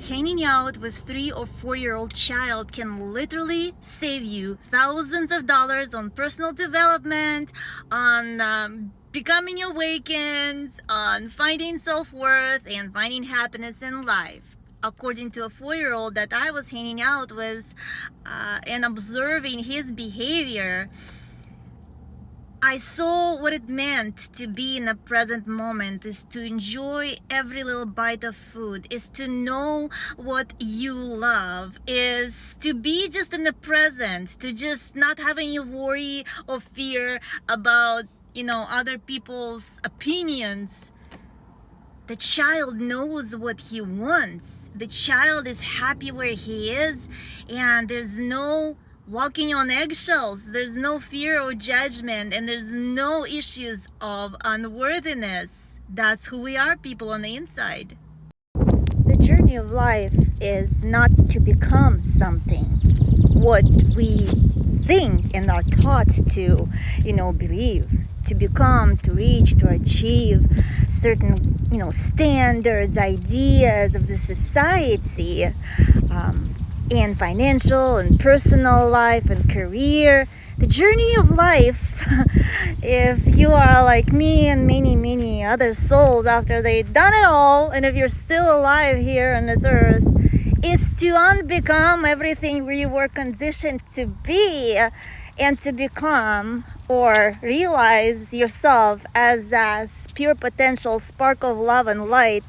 Hanging out with 3 or 4-year-old child can literally save you thousands of dollars on personal development, on becoming awakened, on finding self-worth and finding happiness in life. According to a 4-year-old that I was hanging out with and observing his behavior, I saw what it meant to be in a present moment, is to enjoy every little bite of food, is to know what you love, is to be just in the present, to just not have any worry or fear about, other people's opinions. The child knows what he wants. The child is happy where he is, and there's no walking on eggshells, there's no fear or judgment, and there's no issues of unworthiness. That's who we are, people on the inside. The journey of life is not to become something, what we think and are taught to, believe. To become, to reach, to achieve certain, standards, ideas of the society, in financial and personal life and career. The journey of life, if you are like me and many other souls after they've done it all, and if you're still alive here on this earth, is to unbecome everything you were conditioned to be, and to become or realize yourself as a pure potential spark of love and light,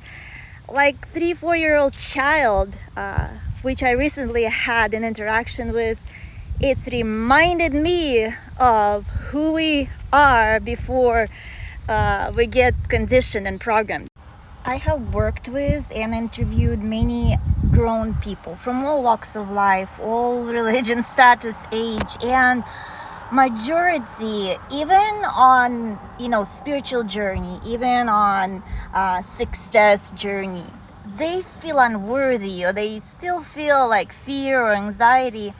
like 3-4-year-old child, which I recently had an interaction with. It's reminded me of who we are before we get conditioned and programmed. I have worked with and interviewed many grown people from all walks of life, all religion, status, age, and majority, even on spiritual journey, even on success journey, they feel unworthy, or they still feel like fear or anxiety.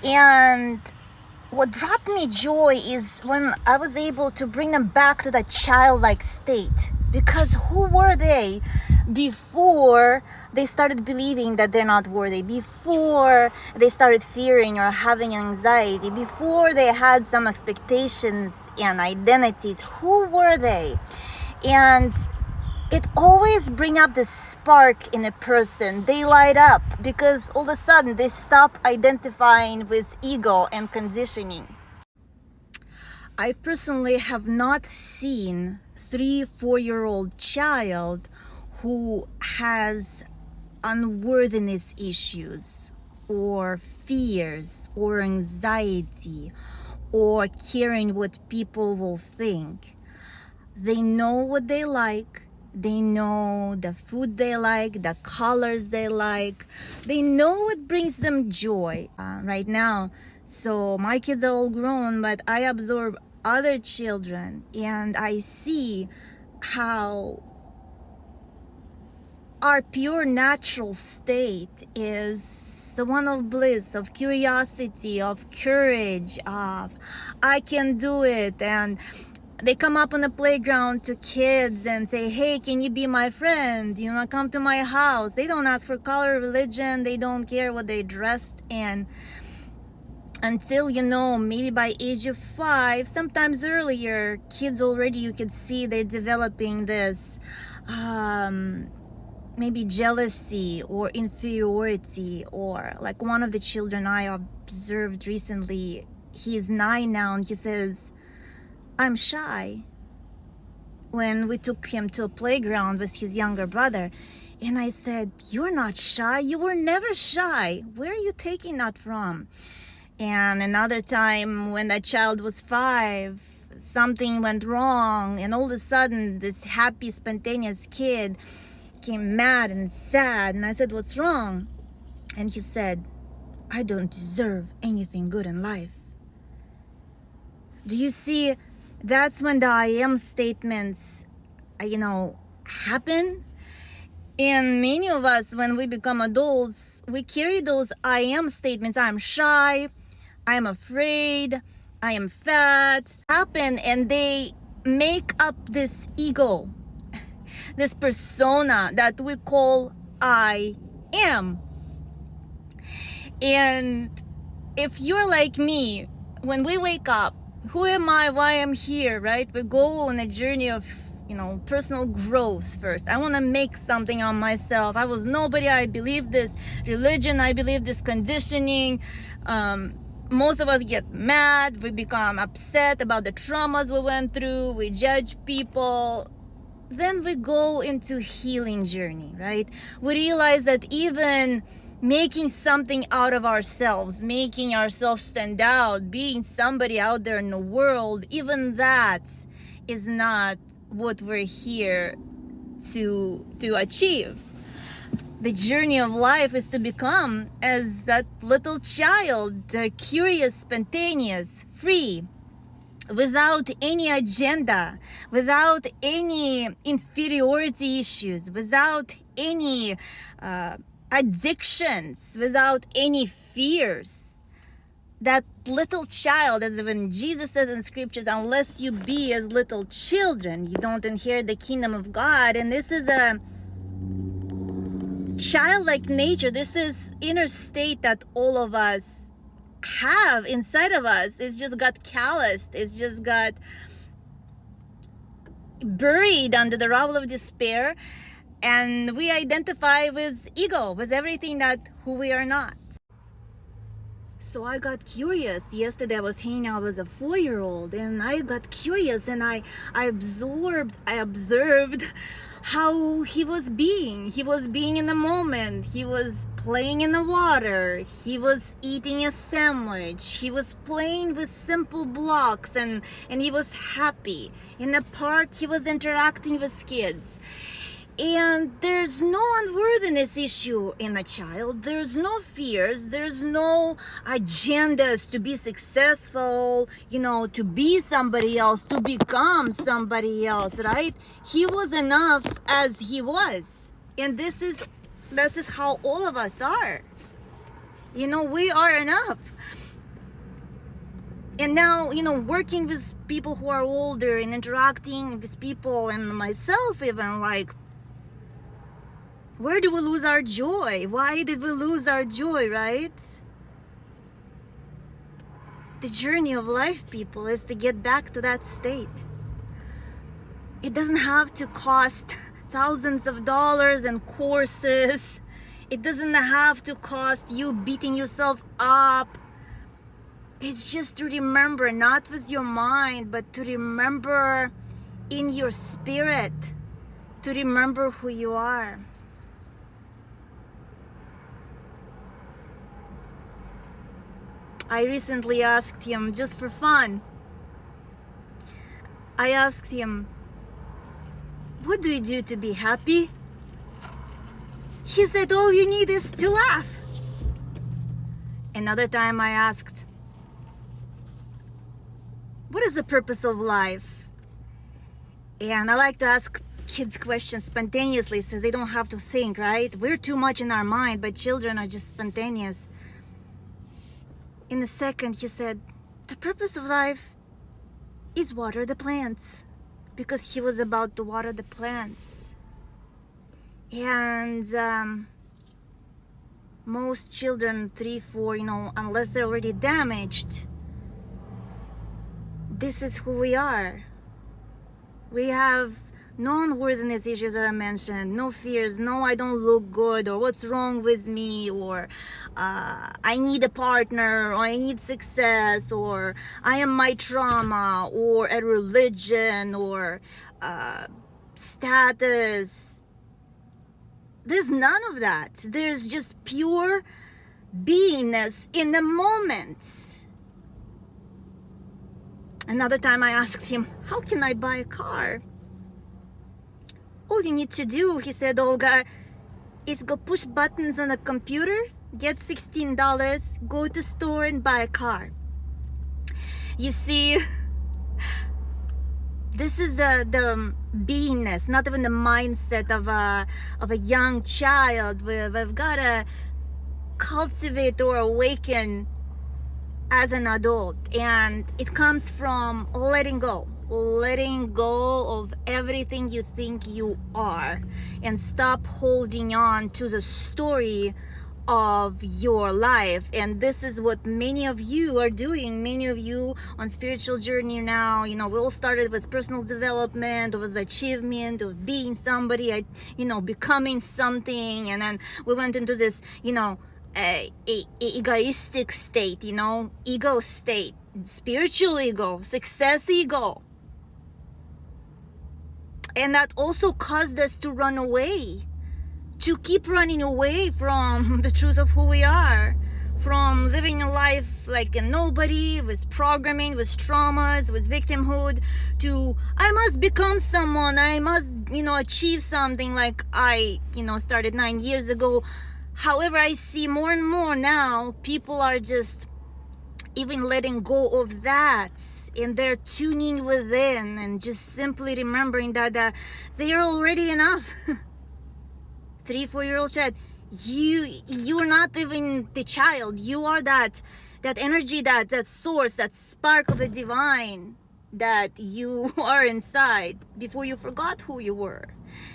And what brought me joy is when I was able to bring them back to that childlike state. Because who were they before they started believing that they're not worthy, before they started fearing or having anxiety, before they had some expectations and identities? Who were they? And it always brings up the spark in a person. They light up because all of a sudden they stop identifying with ego and conditioning. I personally have not seen 3-4-year-old child who has unworthiness issues or fears or anxiety or caring what people will think. They know what they like. They know the food they like, the colors they like. They know what brings them joy right now. So my kids are all grown, but I absorb other children and I see how our pure natural state is the one of bliss, of curiosity, of courage, of I can do it. And they come up on the playground to kids and say, hey, can you be my friend? Come to my house. They don't ask for color, religion. They don't care what they dressed in. Until, maybe by age of 5, sometimes earlier, kids already, you could see they're developing this maybe jealousy or inferiority. Or like one of the children I observed recently, he's 9 now, and he says, I'm shy. When we took him to a playground with his younger brother, and I said, you're not shy. You were never shy. Where are you taking that from? And another time when that child was 5, something went wrong, and all of a sudden this happy, spontaneous kid came mad and sad. And I said, what's wrong? And he said, I don't deserve anything good in life. Do you see? That's when the I am statements, happen. And many of us, when we become adults, we carry those I am statements. I'm shy, I'm afraid, I am fat, happen, and they make up this ego, this persona that we call I am. And if you're like me, when we wake up, who am I, why I'm here, right? We go on a journey of, personal growth first. I want to make something on myself. I was nobody. I believe this religion. I believe this conditioning. Most of us get mad. We become upset about the traumas we went through. We judge people. Then we go into healing journey, right? We realize that even making something out of ourselves, making ourselves stand out, being somebody out there in the world, even that is not what we're here to achieve. The journey of life is to become as that little child, curious, spontaneous, free, without any agenda, without any inferiority issues, without any addictions, without any fears. That little child, as when Jesus says in scriptures, unless you be as little children, you don't inherit the kingdom of God. And this is a childlike nature. This is inner state that all of us have inside of us. It's just got calloused. It's just got buried under the rubble of despair. And we identify with ego, with everything that who we are not. So I got curious. Yesterday I was hanging out with a 4-year-old, and I got curious, and I observed how he was being. He was being in the moment. He was playing in the water. He was eating a sandwich. He was playing with simple blocks, and he was happy. In the park, he was interacting with kids. And there's no unworthiness issue in a child. There's no fears. There's no agendas to be successful, to be somebody else, to become somebody else, right? He was enough as he was. And this is how all of us are. We are enough. And now, working with people who are older and interacting with people and myself even, like, where do we lose our joy? Why did we lose our joy, right? The journey of life, people, is to get back to that state. It doesn't have to cost thousands of dollars and courses. It doesn't have to cost you beating yourself up. It's just to remember, not with your mind, but to remember in your spirit, to remember who you are. I recently asked him, just for fun, I asked him, what do you do to be happy? He said, all you need is to laugh. Another time I asked, what is the purpose of life? And I like to ask kids questions spontaneously so they don't have to think, right? We're too much in our mind, but children are just spontaneous. In a second, he said, the purpose of life is water the plants, because he was about to water the plants. And most children, 3, 4, unless they're already damaged, this is who we are. We have no unworthiness issues that I mentioned, no fears, no I don't look good, or what's wrong with me, or I need a partner, or I need success, or I am my trauma, or a religion, or status. There's none of that. There's just pure beingness in the moment. Another time I asked him, how can I buy a car? All you need to do, he said, Olga, is go push buttons on a computer, get $16, go to store and buy a car. You see, this is the beingness, not even the mindset of a young child. We've got to cultivate or awaken as an adult, and it comes from letting go. letting go of everything you think you are, and stop holding on to the story of your life. And this is what many of you are doing. Many of you on spiritual journey now, we all started with personal development, with achievement, of being somebody, becoming something, and then we went into this egoistic state, ego state, spiritual ego, success ego. And that also caused us to run away, to keep running away from the truth of who we are, from living a life like a nobody, with programming, with traumas, with victimhood, to I must become someone, I must, achieve something like I, started 9 years ago. However, I see more and more now, people are just even letting go of that, and they're tuning within and just simply remembering that they are already enough. 3-4-year-old child, you're not even the child, you are that energy, that source, that spark of the divine that you are inside before you forgot who you were.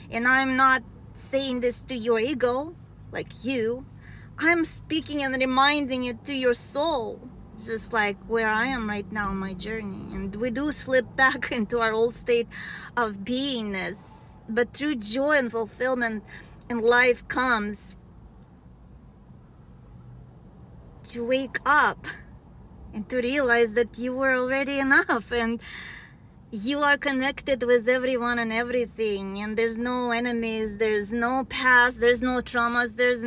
And I'm not saying this to your ego, like I'm speaking and reminding it to your soul, just like where I am right now on my journey. And we do slip back into our old state of beingness, but through joy and fulfillment in life comes to wake up and to realize that you were already enough, and you are connected with everyone and everything, and there's no enemies, there's no past, there's no traumas, there's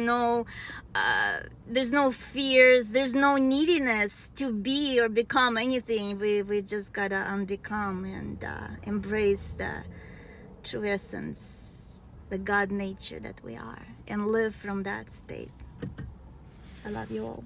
no fears, there's no neediness to be or become anything. We just gotta unbecome and embrace the true essence, the God nature that we are, and live from that state. I love you all.